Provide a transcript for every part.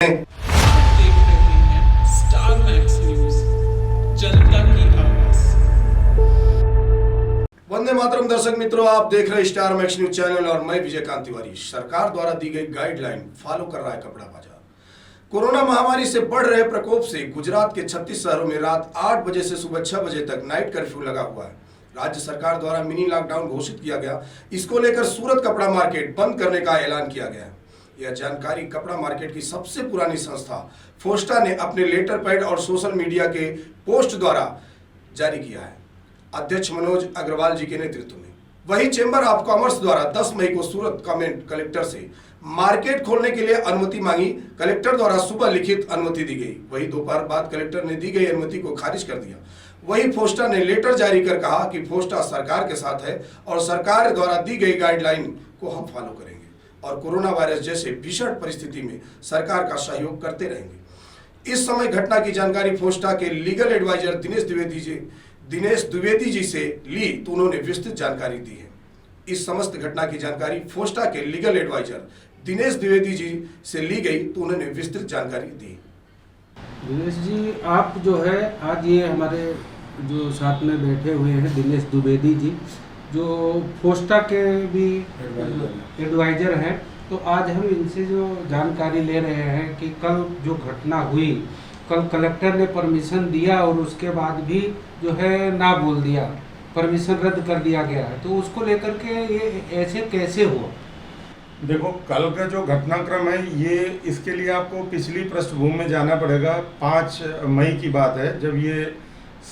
देख रहे हैं स्टार मैक्स न्यूज, जनता की आवाज। वंदे मातरम। दर्शक मित्रों, आप देख रहे हैं स्टार मैक्स न्यूज चैनल और मैं विजयकांत तिवारी। सरकार द्वारा दी गई गाइडलाइन फॉलो कर रहा है कपड़ा बाजार। कोरोना महामारी से बढ़ रहे प्रकोप से गुजरात के 36 शहरों में रात 8 बजे से सुबह 6 बजे तक नाइट कर्फ्यू लगा हुआ है। राज्य सरकार द्वारा मिनी लॉकडाउन घोषित किया गया। इसको लेकर सूरत कपड़ा मार्केट बंद करने का ऐलान किया गया है। यह जानकारी कपड़ा मार्केट की सबसे पुरानी संस्था फोस्टा ने अपने लेटर पैड और सोशल मीडिया के पोस्ट द्वारा जारी किया है, अध्यक्ष मनोज अग्रवाल जी के नेतृत्व में। वहीं चेंबर ऑफ कॉमर्स द्वारा 10 मई को सूरत कमेंट कलेक्टर से मार्केट खोलने के लिए अनुमति मांगी। कलेक्टर द्वारा सुबह लिखित अनुमति दी गई। वहीं दोपहर बाद कलेक्टर ने दी गई अनुमति को खारिज कर दिया। वहीं फोस्टा ने लेटर जारी कर कहा कि फोस्टा सरकार के साथ है और सरकार द्वारा दी गई गाइडलाइन को हम फॉलो करेंगे और कोरोना वायरस जैसे भीषण परिस्थिति में सरकार का सहयोग करते रहेंगे। इस समय घटना की जानकारी फोस्टा के लीगल एडवाइजर दिनेश द्विवेदी जी से ली तो उन्होंने विस्तृत जानकारी दी है। इस समस्त घटना की जानकारी फोस्टा के लीगल एडवाइजर दिनेश द्विवेदी जी से ली गई तो उन्होंने विस्तृत जानकारी दी। दिनेश जी, आप जो है आज ये हमारे जो साथ में बैठे हुए हैं दिनेश द्विवेदी जी, जो फोस्टा के भी एडवाइजर हैं, तो आज हम इनसे जो जानकारी ले रहे हैं कि कल जो घटना हुई, कल कलेक्टर ने परमिशन दिया और उसके बाद भी जो है ना बोल दिया, परमिशन रद्द कर दिया गया है, तो उसको लेकर के ये ऐसे कैसे हुआ? देखो, कल का जो घटनाक्रम है ये इसके लिए आपको पिछली पृष्ठभूमि में जाना पड़ेगा। 5 मई की बात है जब ये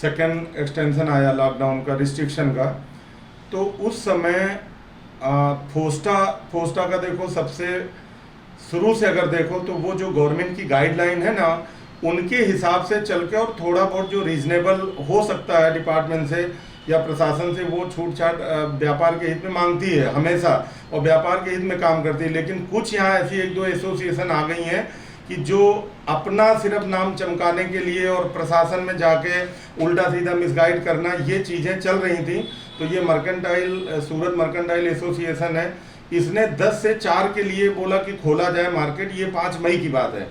सेकेंड एक्सटेंशन आया लॉकडाउन का, रिस्ट्रिक्शन का। तो उस समय फोस्टा का देखो, सबसे शुरू से अगर देखो तो वो जो गवर्नमेंट की गाइडलाइन है ना, उनके हिसाब से चल के और थोड़ा बहुत जो रीजनेबल हो सकता है डिपार्टमेंट से या प्रशासन से, वो छूट छाट व्यापार के हित में मांगती है हमेशा और व्यापार के हित में काम करती है। लेकिन कुछ यहाँ ऐसी 1-2 एसोसिएशन आ गई हैं कि जो अपना सिर्फ नाम चमकाने के लिए और प्रशासन में जाके उल्टा सीधा मिसगाइड करना, ये चीज़ें चल रही थी। तो ये सूरत मर्केंटाइल एसोसिएशन है, इसने 10 से 4 के लिए बोला कि खोला जाए मार्केट। ये 5 मई की बात है।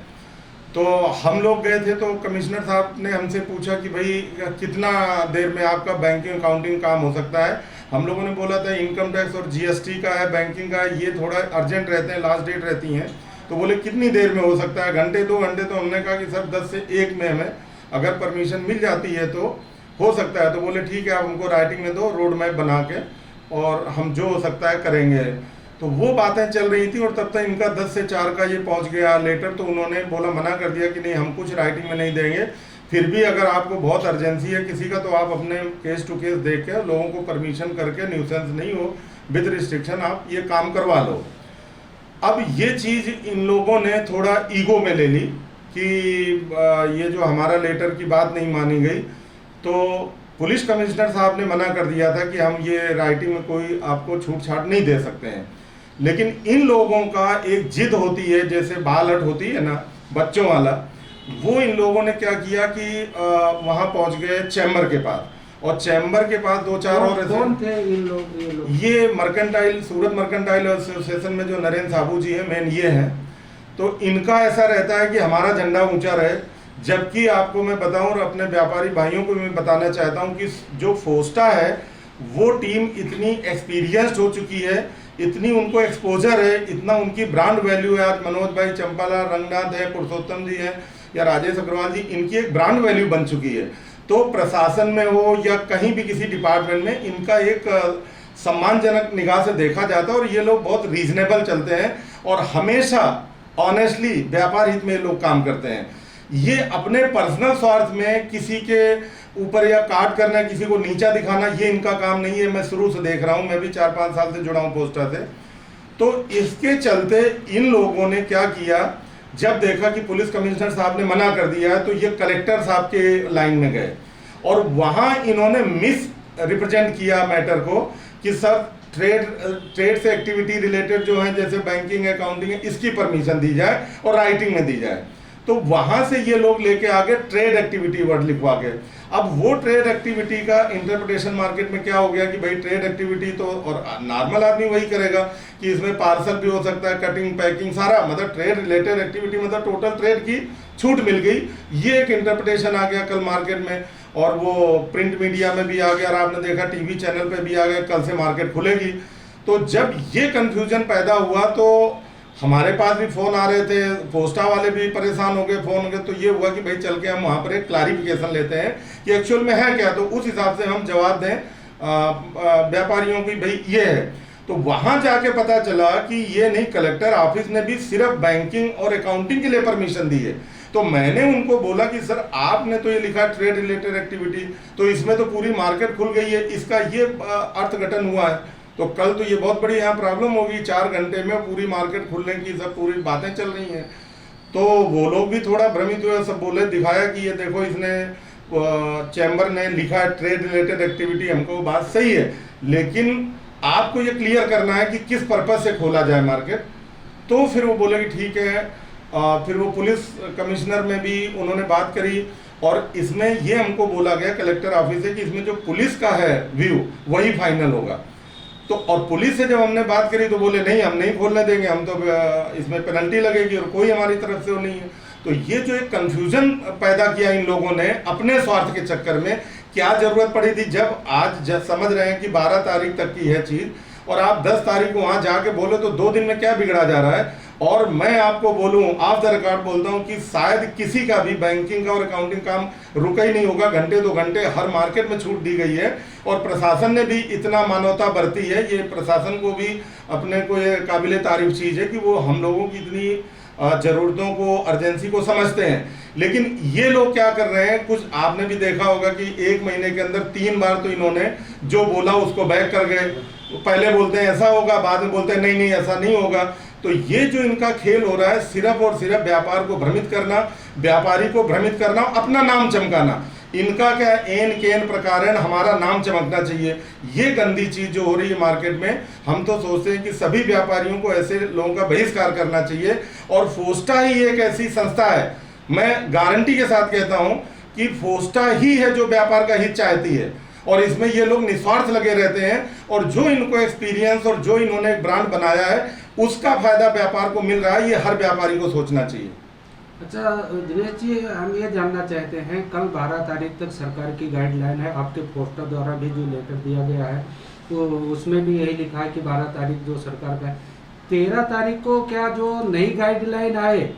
तो हम लोग गए थे तो कमिश्नर साहब ने हमसे पूछा कि भाई कितना देर में आपका बैंकिंग अकाउंटिंग काम हो सकता है। हम लोगों ने बोला था इनकम टैक्स और जीएसटी का है, बैंकिंग का है, ये थोड़ा अर्जेंट रहते हैं, लास्ट डेट रहती हैं। तो बोले कितनी देर में हो सकता है, घंटे 2 घंटे? तो हमने कहा कि सर 10 से 1 में हमें अगर परमिशन मिल जाती है तो हो सकता है। तो बोले ठीक है, आप हमको राइटिंग में दो, रोड मैप बना के, और हम जो हो सकता है करेंगे। तो वो बातें चल रही थी और तब तक इनका 10 से 4 का ये पहुंच गया लेटर। तो उन्होंने बोला, मना कर दिया कि नहीं, हम कुछ राइटिंग में नहीं देंगे, फिर भी अगर आपको बहुत अर्जेंसी है किसी का तो आप अपने केस टू केस देख के लोगों को परमिशन करके, न्यूसेंस नहीं हो, विद रिस्ट्रिक्शन आप ये काम करवा लो। अब ये चीज़ इन लोगों ने थोड़ा ईगो में ले ली कि ये जो हमारा लेटर की बात नहीं मानी गई। तो पुलिस कमिश्नर साहब ने मना कर दिया था कि हम ये राइटिंग में कोई आपको छूट छाट नहीं दे सकते हैं। लेकिन इन लोगों का एक जिद होती है, जैसे बाल हट होती है ना बच्चों वाला, वो इन लोगों ने क्या किया कि वहाँ पहुँच गए चैम्बर के पास, और चैम्बर के पास 2-4 और कौन थे इन लोग? ये मर्केंटाइल, सूरत मर्केंटाइल एसोसिएशन में जो नरेंद्र साबू जी हैं, मेन ये हैं। तो इनका ऐसा रहता है कि हमारा झंडा ऊंचा रहे। जबकि आपको मैं बताऊं और अपने व्यापारी भाइयों को मैं बताना चाहता हूं कि जो फोस्टा है वो टीम इतनी एक्सपीरियंस्ड हो चुकी है, इतनी उनको एक्सपोजर है, इतना उनकी ब्रांड वैल्यू है। आज मनोज भाई चंपालाल रंगनाथ है, पुरुषोत्तम जी हैं या राजेश अग्रवाल जी, इनकी एक ब्रांड वैल्यू बन चुकी है। तो प्रशासन में हो या कहीं भी किसी डिपार्टमेंट में इनका एक सम्मानजनक निगाह से देखा जाता है और ये लोग बहुत रीजनेबल चलते हैं और हमेशा ऑनेस्टली व्यापार हित में लोग काम करते हैं। ये अपने पर्सनल स्वार्थ में किसी के ऊपर या काट करना, किसी को नीचा दिखाना, ये इनका काम नहीं है। मैं शुरू से देख रहा हूँ, मैं भी 4-5 साल से जुड़ा हूँ पोस्टा से। तो इसके चलते इन लोगों ने क्या किया, जब देखा कि पुलिस कमिश्नर साहब ने मना कर दिया है तो ये कलेक्टर साहब के लाइन में गए और वहाँ इन्होंने मिस रिप्रेजेंट किया मैटर को कि सर ट्रेड से एक्टिविटी रिलेटेड जो है, जैसे बैंकिंग अकाउंटिंग है, इसकी परमिशन दी जाए और राइटिंग में दी जाए। तो वहां से ये लोग लेके आ गए ट्रेड एक्टिविटी वर्ड लिखवा के। अब वो ट्रेड एक्टिविटी का इंटरप्रिटेशन मार्केट में क्या हो गया कि भाई ट्रेड एक्टिविटी तो, और नॉर्मल आदमी वही करेगा कि इसमें पार्सल भी हो सकता है, कटिंग पैकिंग सारा, मतलब ट्रेड रिलेटेड एक्टिविटी, मतलब टोटल ट्रेड की छूट मिल गई। ये एक इंटरप्रिटेशन आ गया कल मार्केट में, और वो प्रिंट मीडिया में भी आ गया, और आपने देखा टीवी चैनल पे भी आ गया, कल से मार्केट खुलेगी। तो जब ये कंफ्यूजन पैदा हुआ तो हमारे पास भी फोन आ रहे थे, पोस्टा वाले भी परेशान हो गए, फोन हो गए, तो ये हुआ कि भाई चल के हम वहाँ पर एक क्लैरिफिकेशन लेते हैं कि एक्चुअल में है क्या, तो उस हिसाब से हम जवाब दें व्यापारियों की भाई ये है। तो वहां जाके पता चला कि ये नहीं, कलेक्टर ऑफिस ने भी सिर्फ बैंकिंग और अकाउंटिंग के लिए परमिशन दी है। तो मैंने उनको बोला कि सर आपने तो ये लिखा ट्रेड रिलेटेड एक्टिविटी, तो इसमें तो पूरी मार्केट खुल गई है, इसका ये अर्थघटन हुआ है। तो कल तो ये बहुत बड़ी यहाँ प्रॉब्लम होगी, 4 घंटे में पूरी मार्केट खुलने की सब पूरी बातें चल रही हैं। तो वो लोग भी थोड़ा भ्रमित हुए, सब बोले, दिखाया कि ये देखो इसने चैम्बर ने लिखा है ट्रेड रिलेटेड एक्टिविटी, हमको बात सही है, लेकिन आपको ये क्लियर करना है कि किस पर्पज से खोला जाए मार्केट। तो फिर वो बोले कि ठीक है। फिर वो पुलिस कमिश्नर में भी उन्होंने बात करी, और इसमें ये हमको बोला गया कलेक्टर ऑफिस से कि इसमें जो पुलिस का है व्यू वही फाइनल होगा। तो और पुलिस से जब हमने बात करी तो बोले नहीं, हम नहीं खोलने देंगे, हम तो इसमें पेनल्टी लगेगी, और कोई हमारी तरफ से वो नहीं है। तो ये जो एक कंफ्यूजन पैदा किया इन लोगों ने अपने स्वार्थ के चक्कर में, क्या जरूरत पड़ी थी, जब आज समझ रहे हैं कि 12 तारीख तक की है चीज, और आप 10 तारीख को वहां जाके बोले तो 2 दिन में क्या बिगड़ा जा रहा है। और मैं आपको बोलूं, ऑफ द रिकॉर्ड बोलता हूं कि शायद किसी का भी बैंकिंग का और अकाउंटिंग काम रुका ही नहीं होगा, घंटे 2 घंटे हर मार्केट में छूट दी गई है। और प्रशासन ने भी इतना मानवता बरती है, ये प्रशासन को भी अपने को ये काबिले तारीफ चीज है कि वो हम लोगों की इतनी जरूरतों को, अर्जेंसी को समझते हैं। लेकिन ये लोग क्या कर रहे हैं, कुछ आपने भी देखा होगा कि 1 महीने के अंदर 3 बार तो इन्होंने जो बोला उसको बैक कर गए। पहले बोलते हैं ऐसा होगा, बाद में बोलते हैं नहीं नहीं ऐसा नहीं होगा। तो ये जो इनका खेल हो रहा है, सिर्फ और सिर्फ व्यापार को भ्रमित करना, व्यापारी को भ्रमित करना, अपना नाम चमकाना। इनका क्या एन केन प्रकारेण हमारा नाम चमकना चाहिए। ये गंदी चीज जो हो रही है मार्केट में, हम तो सोचते हैं कि सभी व्यापारियों को ऐसे लोगों का बहिष्कार करना चाहिए। और फोस्टा ही एक ऐसी संस्था है, मैं गारंटी के साथ कहता हूं कि फोस्टा ही है जो व्यापार का हित चाहती है, और इसमें ये लोग निस्वार्थ लगे रहते हैं। और जो इनको एक्सपीरियंस और जो इन्होंने एक ब्रांड बनाया है, उसका फायदा व्यापार को मिल रहा है, ये हर व्यापारी को सोचना चाहिए। अच्छा दिनेश जी, हम ये जानना चाहते हैं, कल 12 तारीख तक सरकार की गाइडलाइन है, आपके पोस्टर द्वारा भी जो लेटर दिया गया है तो उसमें भी यही लिखा है कि 12 तारीख जो सरकार का है, 13 तारीख को क्या जो नई गाइडलाइन आए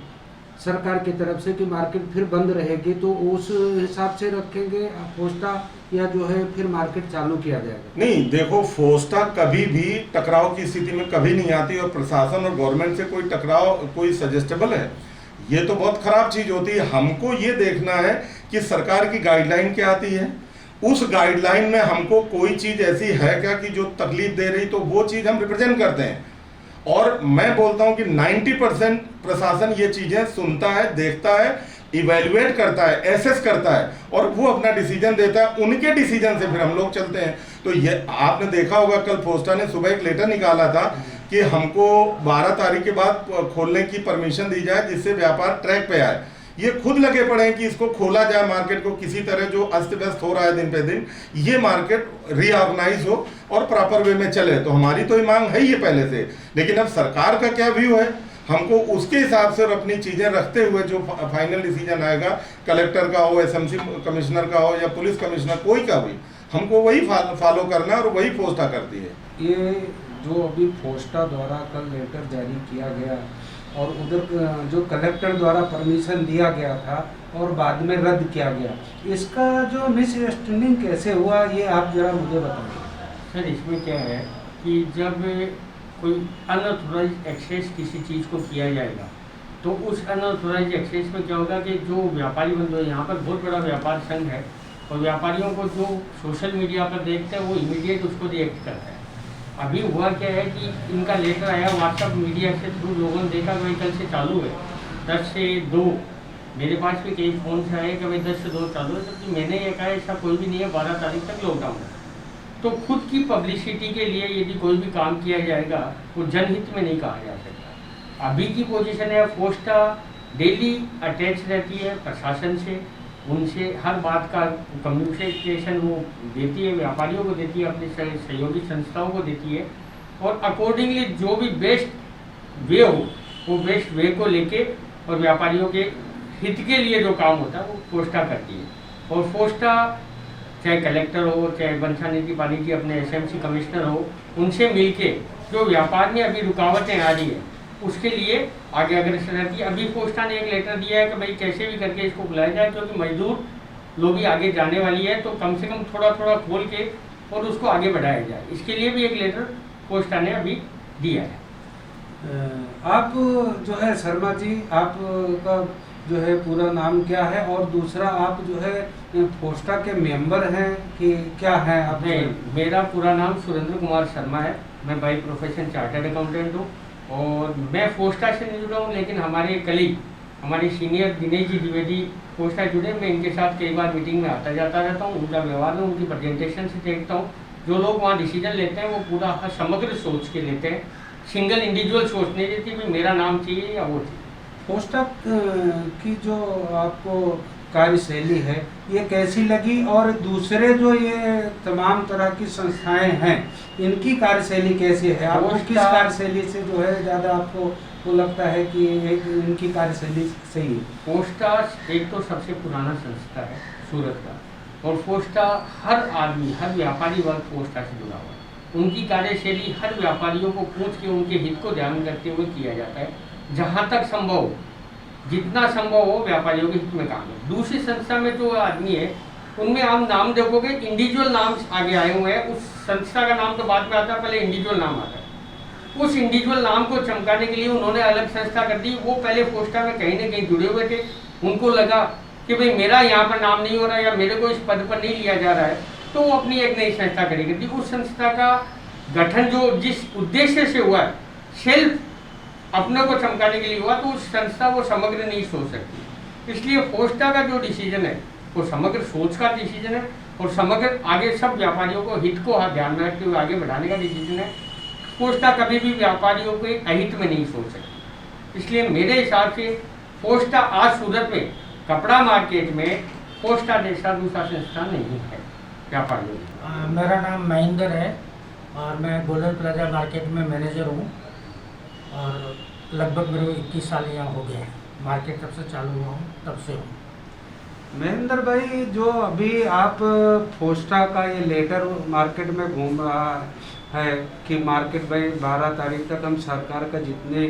सरकार की तरफ से कि मार्केट फिर बंद रहेगी, तो उस हिसाब से रखेंगे फोस्टा, या जो है फिर मार्केट चालू किया जाएगा? नहीं, देखो फोस्टा कभी भी टकराव की स्थिति में कभी नहीं आती, और प्रशासन और गवर्नमेंट से कोई टकराव कोई सजेस्टेबल है, ये तो बहुत खराब चीज होती है। हमको ये देखना है कि सरकार की गाइडलाइन क्या आती है, उस गाइडलाइन में हमको कोई चीज ऐसी है क्या कि जो तकलीफ दे रही, तो वो चीज हम रिप्रेजेंट करते हैं। और मैं बोलता हूं कि 90% प्रशासन ये चीजें सुनता है, देखता है, इवेल्युएट करता है, एसेस करता है, और वो अपना डिसीजन देता है। उनके डिसीजन से फिर हम लोग चलते हैं। तो ये आपने देखा होगा, कल फोस्टा ने सुबह एक लेटर निकाला था कि हमको 12 तारीख के बाद खोलने की परमिशन दी जाए, जिससे व्यापार ट्रैक पे आए। ये खुद लगे पड़े हैं कि इसको खोला जाए, मार्केट को किसी तरह जो अस्त व्यस्त हो रहा है दिन पे दिन, ये मार्केट रीऑर्गेनाइज हो और प्रॉपर वे में चले। तो हमारी तो ये मांग है ही है पहले से, लेकिन अब सरकार का क्या व्यू है, हमको उसके हिसाब से और अपनी चीजें रखते हुए जो फाइनल डिसीजन आएगा, कलेक्टर का हो, एसएमसी कमिश्नर का हो, या पुलिस कमिश्नर कोई का भी, हमको वही फॉलो करना है, और वही फोस्टा करती है। ये जो अभी फोस्टा द्वारा कल लेटर जारी किया गया, और उधर जो कलेक्टर द्वारा परमिशन दिया गया था और बाद में रद्द किया गया, इसका जो मिसअंडरस्टैंडिंग कैसे हुआ, ये आप जरा मुझे बताइए। सर इसमें क्या है कि जब कोई अनऑथोराइज एक्सेस किसी चीज़ को किया जाएगा, तो उस अनऑथोराइज एक्सेस में क्या होगा कि जो व्यापारी बंधु है, यहाँ पर बहुत बड़ा व्यापार संघ है, और व्यापारियों को जो सोशल मीडिया पर देखते हैं वो इमीडिएट उसको रिएक्ट करता है। अभी हुआ क्या है कि इनका लेटर आया व्हाट्सएप मीडिया के थ्रू, लोगों ने देखा भाई कल से चालू है 10 से 2, मेरे पास भी कई फ़ोन से आए कि भाई 10 से 2 चालू है, जबकि मैंने ये कहा ऐसा कोई भी नहीं है, 12 तारीख तक लॉकडाउन है। तो खुद की पब्लिसिटी के लिए यदि कोई भी काम किया जाएगा वो जनहित में नहीं कहा जा सकता। अभी की पोजीशन है फोस्टा डेली अटैच रहती है प्रशासन से, उनसे हर बात का कम्युनिकेशन वो देती है, व्यापारियों को देती है, अपनी सहयोगी संस्थाओं को देती है, और अकॉर्डिंगली जो भी बेस्ट वे हो वो बेस्ट वे को लेके और व्यापारियों के हित के लिए जो काम होता है वो फोस्टा करती है। और फोस्टा चाहे कलेक्टर हो, चाहे बंसा नीति पानी की अपने एसएमसी कमिश्नर हो, उनसे मिलके जो व्यापार में अभी रुकावटें आ रही है उसके लिए आगे अग्रसर रहती है। अभी फोस्टा ने एक लेटर दिया है कि भाई कैसे भी करके इसको बुलाया जाए, क्योंकि मजदूर लोग भी आगे जाने वाली है, तो कम से कम थोड़ा थोड़ा खोल के और उसको आगे बढ़ाया जाए, इसके लिए भी एक लेटर फोस्टा ने अभी दिया है। आप जो है शर्मा जी, आपका जो है पूरा नाम क्या है, और दूसरा आप जो है फोस्टा के मेंबर हैं कि क्या है आप? मेरा पूरा नाम सुरेंद्र कुमार शर्मा है, मैं बाई प्रोफेशन चार्टर्ड अकाउंटेंट हूँ और मैं फोस्टा से नहीं जुड़ा हूँ, लेकिन हमारे कलीग हमारे सीनियर दिनेश जी द्विवेदी फोस्टा जुड़े, मैं इनके साथ कई बार मीटिंग में आता जाता रहता हूँ, उनका व्यवहार में उनकी प्रेजेंटेशन से देखता हूँ, जो लोग वहाँ डिसीजन लेते हैं वो पूरा समग्र सोच के लेते हैं, सिंगल इंडिविजुअल सोच नहीं देती भाई मेरा नाम चाहिए या वो चाहिए। फोस्टा की जो आपको कार्यशैली है ये कैसी लगी, और दूसरे जो ये तमाम तरह की संस्थाएं हैं इनकी कार्यशैली कैसी है? आपको किस कार्यशैली से जो है ज़्यादा आपको वो लगता है कि एक इनकी कार्यशैली सही है? फोस्टा एक तो सबसे पुराना संस्था है सूरत का, और फोस्टा हर आदमी, हर व्यापारी वर्ग फोस्टा से जुड़ा हुआ है। उनकी कार्यशैली हर व्यापारियों को पूछ के उनके हित को ध्यान में रखते हुए किया जाता है, जहाँ तक संभव हो, जितना संभव हो व्यापारियों के हित में काम है। दूसरी संस्था में जो आदमी है उनमें आप नाम देखोगे इंडिविजुअल नाम आगे आए हुए हैं, उस संस्था का नाम तो बाद में आता है, पहले इंडिविजुअल नाम आता है। उस इंडिविजुअल नाम को चमकाने के लिए उन्होंने अलग संस्था कर दी। वो पहले फोस्टा में कहीं ना कहीं जुड़े हुए थे, उनको लगा कि भाई मेरा यहाँ पर नाम नहीं हो रहा या मेरे को इस पद पर नहीं लिया जा रहा है, तो वो अपनी एक नई संस्था खड़ी कर दी। उस संस्था का गठन जो जिस उद्देश्य से हुआ है, सेल्फ अपने को चमकाने के लिए हुआ, तो उस संस्था वो समग्र नहीं सोच सकती। इसलिए फोस्टा का जो डिसीजन है वो समग्र सोच का डिसीजन है, और समग्र आगे सब व्यापारियों को हित को ध्यान में रखते हुए आगे बढ़ाने का डिसीजन है। फोस्टा कभी भी व्यापारियों के अहित में नहीं सोच सकती। इसलिए मेरे हिसाब से फोस्टा आज सूरत में कपड़ा मार्केट में फोस्टा जैसा दूसरा संस्था नहीं है व्यापारियों। मेरा नाम महेंद्र है और मैं गोल्डन प्लाजा मार्केट में मैनेजर हूँ, और लगभग मेरे 21 साल यहाँ हो गए हैं, मार्केट तब से चालू हुआ हूँ तब से हूँ। महेंद्र भाई, जो अभी आप फोस्टा का ये लेटर मार्केट में घूम रहा है कि मार्केट भाई 12 तारीख तक हम सरकार का जितने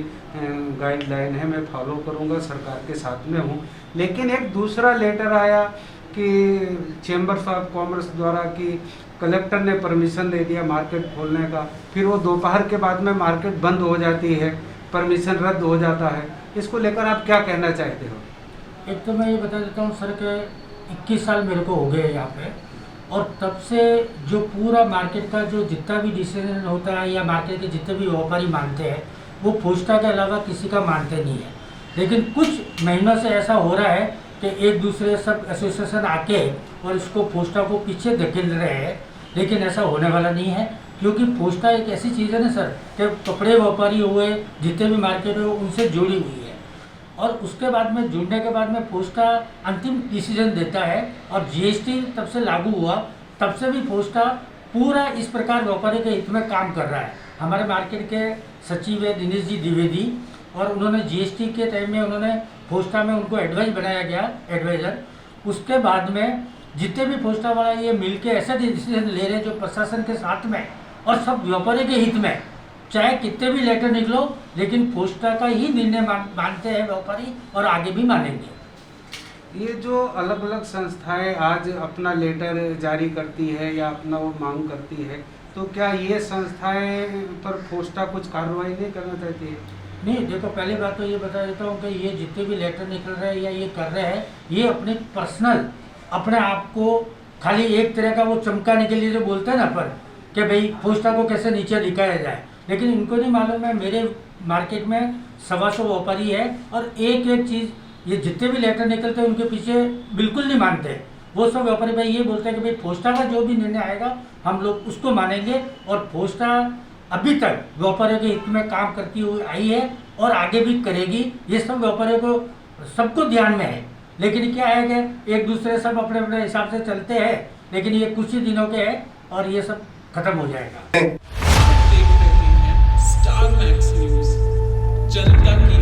गाइडलाइन है मैं फॉलो करूंगा, सरकार के साथ में हूँ, लेकिन एक दूसरा लेटर आया कि चेंबर्स ऑफ कॉमर्स द्वारा कि कलेक्टर ने परमिशन दे दिया मार्केट खोलने का, फिर वो दोपहर के बाद में मार्केट बंद हो जाती है, परमिशन रद्द हो जाता है। इसको लेकर आप क्या कहना चाहते हो? एक तो मैं ये बता देता हूँ सर कि 21 साल मेरे को हो गए यहाँ पे, और तब से जो पूरा मार्केट का जो जितना भी डिसीजन होता है या मार्केट के जितने भी व्यापारी मानते हैं वो फोस्टा के अलावा किसी का मानते नहीं है। लेकिन कुछ महीनों से ऐसा हो रहा है कि एक दूसरे सब एसोसिएशन आके और इसको फोस्टा को पीछे धकेल रहे हैं, लेकिन ऐसा होने वाला नहीं है, क्योंकि फोस्टा एक ऐसी चीज़ है ना सर कि कपड़े व्यापारी हुए जितने भी मार्केट हो उनसे जुड़ी हुई है, और उसके बाद में जुड़ने के बाद में फोस्टा अंतिम डिसीजन देता है। और जीएसटी तब से लागू हुआ तब से भी फोस्टा पूरा इस प्रकार व्यापारी के हित में काम कर रहा है। हमारे मार्केट के सचिव है दिनेश जी द्विवेदी, और उन्होंने जीएसटी के टाइम में उन्होंने फोस्टा में उनको एडवाइस बनाया गया, एडवाइज़र। उसके बाद में जितने भी फोस्टा वाला ये मिलके ऐसा डिसीजन ले रहे हैं जो प्रशासन के साथ में और सब व्यापारी के हित में, चाहे कितने भी लेटर निकलो, लेकिन फोस्टा का ही निर्णय मानते हैं व्यापारी और आगे भी मानेंगे। ये जो अलग अलग संस्थाएं आज अपना लेटर जारी करती है या अपना वो मांग करती है, तो क्या ये संस्थाएं पर फोस्टा कुछ कार्रवाई नहीं करना चाहती है? नहीं, देखो पहली बात तो ये बता देता हूँ कि ये जितने भी लेटर निकल रहे हैं या ये कर रहे हैं, ये अपने पर्सनल अपने आप को खाली एक तरह का वो चमकाने के लिए जो बोलते हैं ना पर कि भाई फोस्टा को कैसे नीचे दिखाया जाए, लेकिन इनको नहीं मालूम है मेरे मार्केट में 125 व्यापारी है, और एक एक चीज़ ये जितने भी लेटर निकलते हैं उनके पीछे बिल्कुल नहीं मानते। वो सब व्यापारी भाई ये बोलते हैं कि भाई फोस्टा का जो भी निर्णय आएगा हम लोग उसको मानेंगे, और फोस्टा अभी तक व्यापारियों के हित में काम करती हुई आई है और आगे भी करेगी। ये सब व्यापारियों को सबको ध्यान में है, लेकिन क्या है कि एक दूसरे सब अपने अपने हिसाब से चलते हैं, लेकिन ये कुछ ही दिनों के हैं और ये सब खत्म हो जाएगा। आप देख रहे हैं स्टार मैक्स न्यूज, जनता की